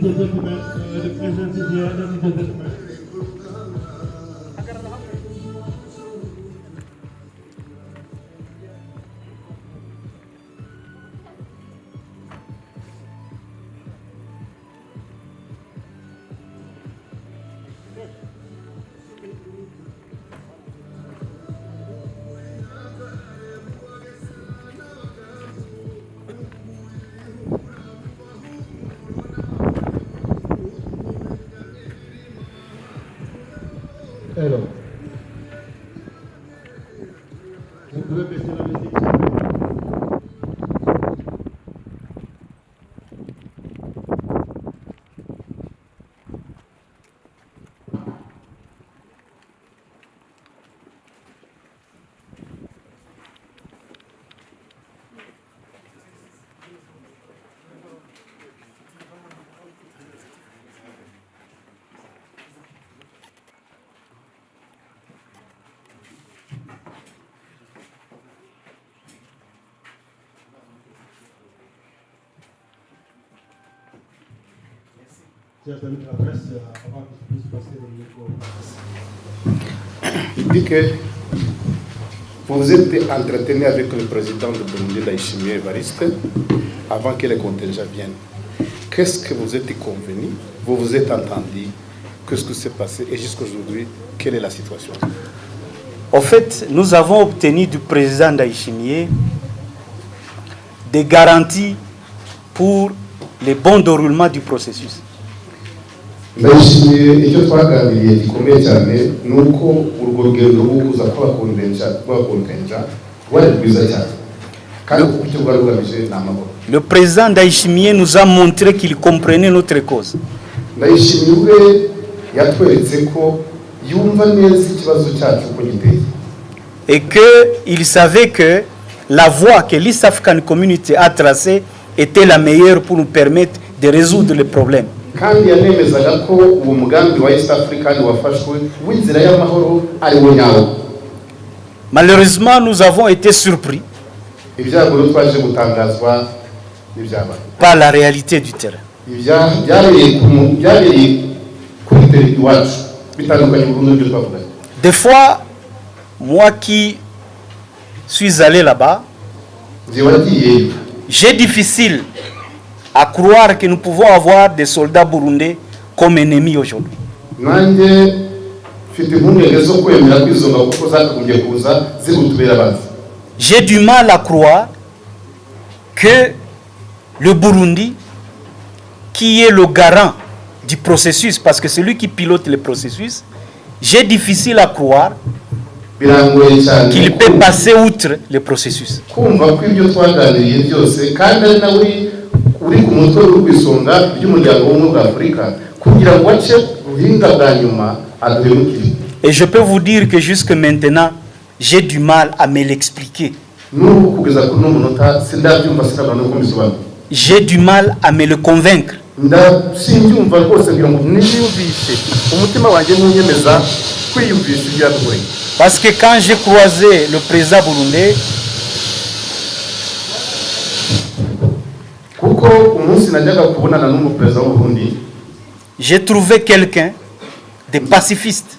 the presence is here, ladies and gentlemen. Alors, vous pouvez baisser la musique. Il dit que vous vous êtes entretenu avec le président de Burundi, Ndayishimiye Evariste, avant que les contingents viennent. Qu'est-ce que vous êtes convenu? Vous vous êtes entendu? Qu'est-ce qui s'est passé? Et jusqu'à aujourd'hui, quelle est la situation? En fait, nous avons obtenu du président Ndayishimiye des garanties pour le bon déroulement du processus. Ndayishimiye icyo twaganiriye gikomeye cyane nuko urwo rugendo rwo kuza kwakonvenja rwari rwiza cyane kandi icyo rwari rugamije ni amahoro. Le président Ndayishimiye nous a montré qu'il comprenait notre cause. Ndayishimiye ubwe yatweretse ko yumva neza ikibazo cyacu uko giteye. Et qu'il savait que la voie que l'East African Community a tracée était la meilleure pour nous permettre de résoudre les problèmes. Kandi yanemezaga ko uwo mugambi wa East African wafashwe w'inzira y'amahoro ari wo nyawo. Malheureusement, nous avons été surpris par la réalité du terrain. Des fois, moi qui suis allé là-bas, j'ai difficile à croire que nous pouvons avoir des soldats burundais comme ennemis aujourd'hui. J'ai du mal à croire que le Burundi, qui est le garant du processus, parce que c'est lui qui pilote le processus, j'ai difficile à croire qu'il peut passer outre le processus. Et je peux vous dire que jusque maintenant, j'ai du mal à me l'expliquer. J'ai du mal à me le convaincre. Parce que quand j'ai croisé le président burundais, j'ai trouvé quelqu'un de pacifiste.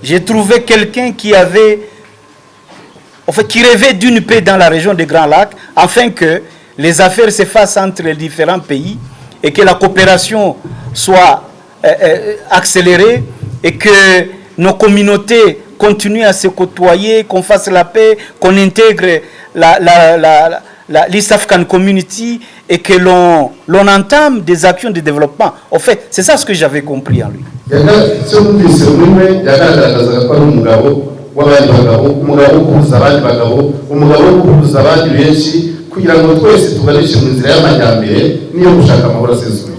J'ai trouvé quelqu'un qui avait, qui rêvait d'une paix dans la région des Grands Lacs, afin que les affaires se fassent entre les différents pays et que la coopération soit accélérée et que nos communautés continuent à se côtoyer, qu'on fasse la paix, qu'on intègre l'East African Community et que l'on entame des actions de développement. En fait, c'est ça ce que j'avais compris en lui.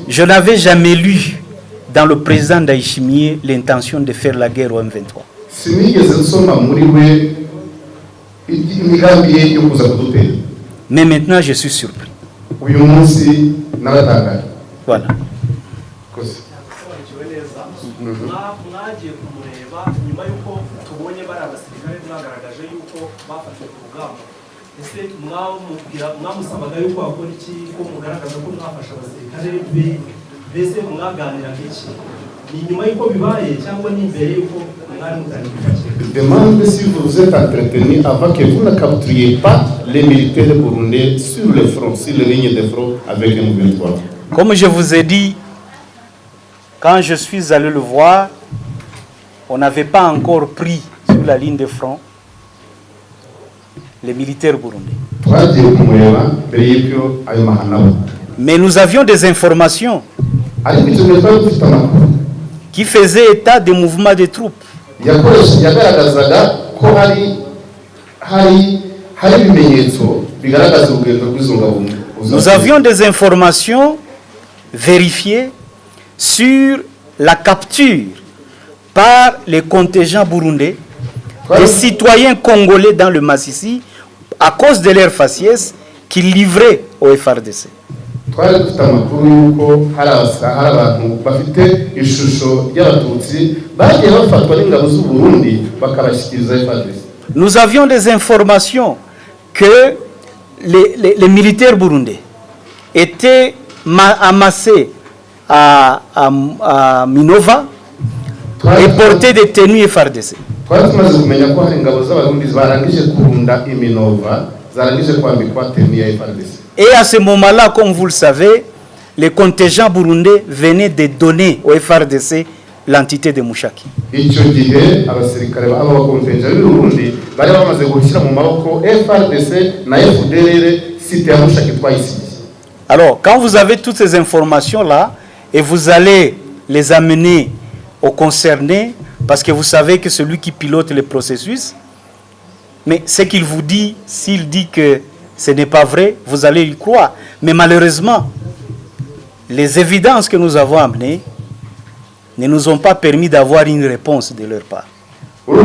Je n'avais jamais lu dans le président Ndayishimiye l'intention de faire la guerre au M23. Mais maintenant, je suis surpris. Voilà. ese mwamusabaga yuko wakora iki ko mugaragaza ko mwafasha abasirikare be mbese mwaganira iki ni nyuma y'uko bibaye cyangwa ni imbere y'uko mwari mutangiye gufasha? Demande si vous êtes entretenu avant que vous ne capturiez pas les militaires burundais sur le front, sur les lignes de front avec un M23. Comme je vous ai dit, quand je suis allé le voir, on n'avait pas encore pris sur la ligne de front les militaires burundais. Mais nous avions des informations qui faisaient état des mouvements des troupes. Nous avions des informations vérifiées sur la capture par les contingents burundais des citoyens congolais dans le Massissi à cause de leur faciès qu'ils livraient au FRDC. Nous avions des informations que les militaires burundais étaient amassés à Minova et portaient des tenues FRDC. Et à ce moment-là, comme vous le savez, les contingents burundais venaient de donner au FRDC l'entité de Mushaki. Alors, quand vous avez toutes ces informations-là, et vous allez les amener aux concernés, parce que vous savez que celui qui pilote le processus, mais ce qu'il vous dit, s'il dit que ce n'est pas vrai, vous allez y croire. Mais malheureusement, les évidences que nous avons amenées ne nous ont pas permis d'avoir une réponse de leur part. Nous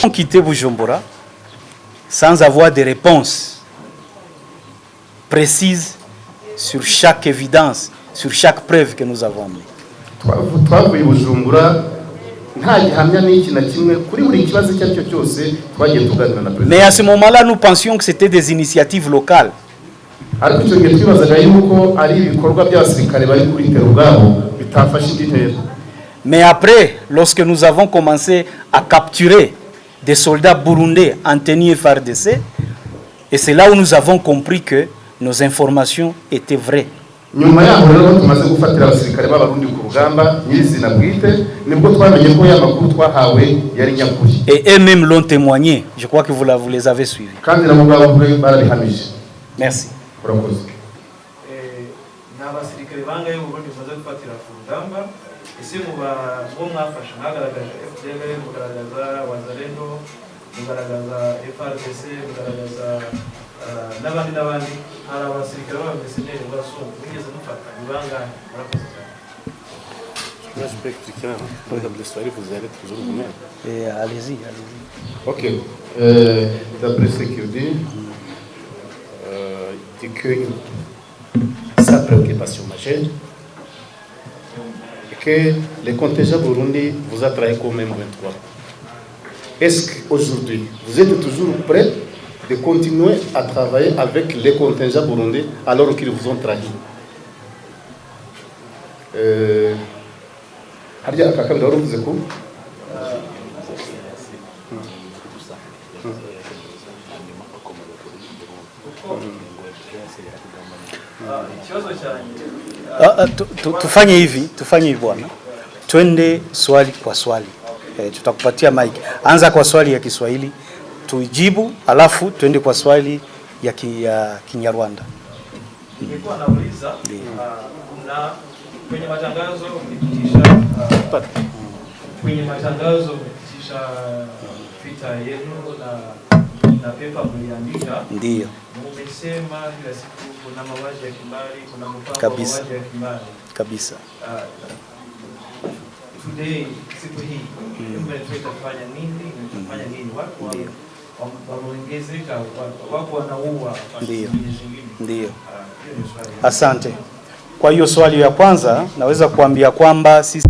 avons quitté Bujumbura sans avoir de réponse précise sur chaque évidence, sur chaque preuve que nous avons amenée. Mais à ce moment-là, nous pensions que c'était des initiatives locales. Mais après, lorsque nous avons commencé à capturer des soldats burundais en tenue FARDC, et c'est là où nous avons compris que nos informations étaient vraies. Et eux-mêmes l'ont témoigné. Je crois que vous les avez suivis. Merci. Je peux expliquer, madame l'histoire, vous allez toujours vous-même. Allez-y. Ok. D'après ce qu'il dit, que sa préoccupation majeure est que les contingents burundais vous a trahi comme M23. Est-ce qu'aujourd'hui, vous êtes toujours prêts de continuer à travailler avec les contingents burundais alors qu'ils vous ont trahi? Tufanye hivi bwana, twende swali kwa swali. Tutakupatia mic. Anza kwa swali ya Kiswahili tujibu, alafu twende kwa swali ya Kinyarwanda. Nilikuwa nauliza kuna kwenye matangazo mlipitisha vita yenu na pepa mliandika. Ndio. Mmesema kila siku kuna mauaji ya kimbari, kuna mpango kabisa. wa mauaji ya kimbari. Kabisa. Today siku hii mtafanya nini? Mtafanya nini? Watu wameongezeka, wako wanaua. Ndio. Asante. Kwa hiyo swali ya kwanza naweza kuambia kwamba sisi